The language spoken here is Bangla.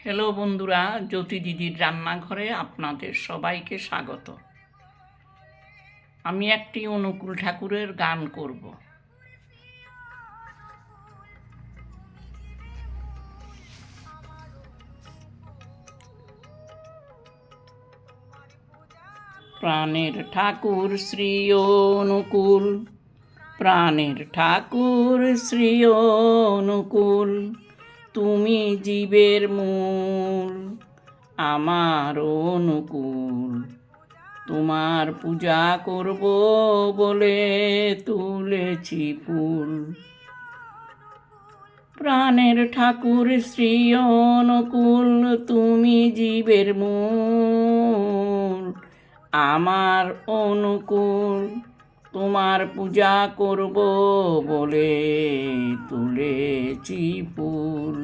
হ্যালো বন্ধুরা, জ্যোতি দিদির রান্নাঘরে আপনাদের সবাইকে স্বাগত। আমি একটি অনুকূল ঠাকুরের গান করব। প্রাণের ঠাকুর শ্রী অনুকূল, প্রাণের ঠাকুর শ্রী অনুকূল, তুমি জীবের মূল আমার অনুকূল। তোমার পূজা করব বলে তুলেছি ফুল। প্রাণের ঠাকুর শ্রী অনুকূল, তুমি জীবের মূল আমার অনুকূল। তোমার পূজা করব বলে তুলেছি ফুল।